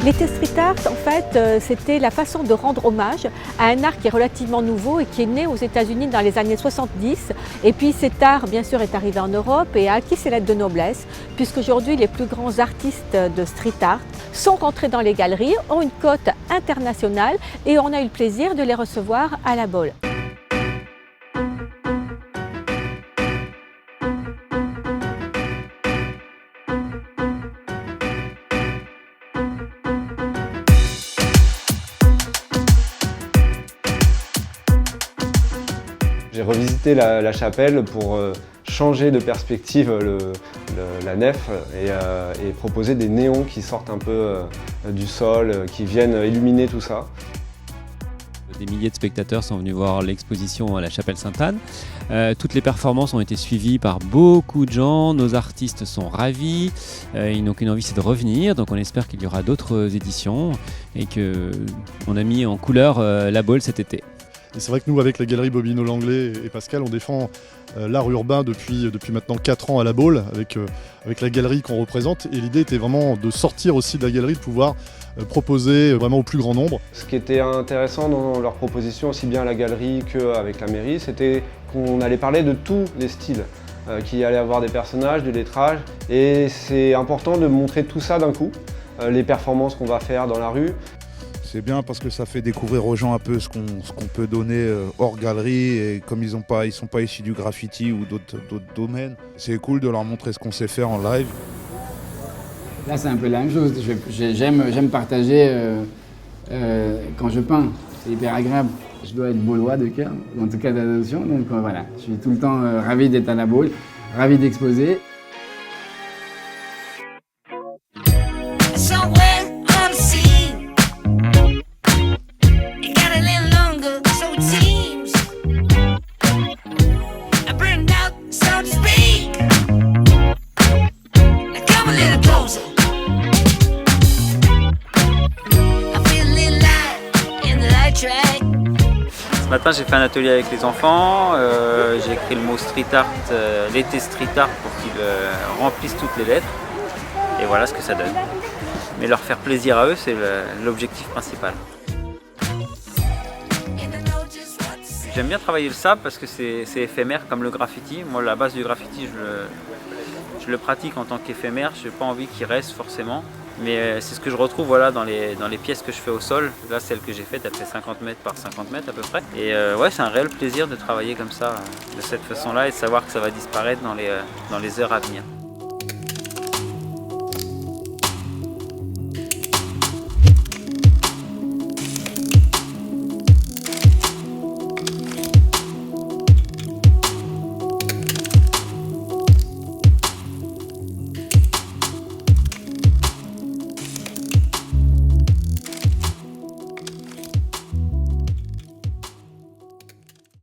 L'été street art, en fait, c'était la façon de rendre hommage à un art qui est relativement nouveau et qui est né aux États-Unis dans les années 70. Et puis cet art, bien sûr, est arrivé en Europe et a acquis ses lettres de noblesse, puisqu'aujourd'hui, les plus grands artistes de street art sont rentrés dans les galeries, ont une cote internationale et on a eu le plaisir de les recevoir à la Baule. J'ai revisité la chapelle pour changer de perspective la nef et proposer des néons qui sortent un peu du sol, qui viennent illuminer tout ça. Des milliers de spectateurs sont venus voir l'exposition à la Chapelle Sainte-Anne. Toutes les performances ont été suivies par beaucoup de gens, nos artistes sont ravis, ils n'ont qu'une envie, c'est de revenir, donc on espère qu'il y aura d'autres éditions et qu'on a mis en couleur la Baule cet été. Et c'est vrai que nous, avec la galerie Bobino Langlais et Pascal, on défend l'art urbain depuis maintenant 4 ans à la Baule, avec la galerie qu'on représente. Et l'idée était vraiment de sortir aussi de la galerie, de pouvoir proposer vraiment au plus grand nombre. Ce qui était intéressant dans leur proposition, aussi bien à la galerie qu'avec la mairie, c'était qu'on allait parler de tous les styles, qu'il allait avoir des personnages, du lettrage. Et c'est important de montrer tout ça d'un coup, les performances qu'on va faire dans la rue. C'est bien parce que ça fait découvrir aux gens un peu ce qu'on peut donner hors galerie, et comme ils sont pas issus du graffiti ou d'autres domaines, c'est cool de leur montrer ce qu'on sait faire en live. Là c'est un peu la même chose, j'aime partager quand je peins, c'est hyper agréable. Je dois être baulois de cœur, en tout cas d'adoption, donc voilà, je suis tout le temps ravi d'être à la Baule, ravi d'exposer. Ce matin, j'ai fait un atelier avec les enfants, j'ai écrit le mot street art, l'été street art pour qu'ils remplissent toutes les lettres, et voilà ce que ça donne. Mais leur faire plaisir à eux, c'est l'objectif principal. J'aime bien travailler le sable parce que c'est éphémère comme le graffiti. Moi, la base du graffiti, je le pratique en tant qu'éphémère, je n'ai pas envie qu'il reste forcément. Mais c'est ce que je retrouve voilà, dans les pièces que je fais au sol. Là, celle que j'ai faite, elle fait 50 mètres par 50 mètres à peu près. Et ouais, c'est un réel plaisir de travailler comme ça, de cette façon-là, et de savoir que ça va disparaître dans les heures à venir.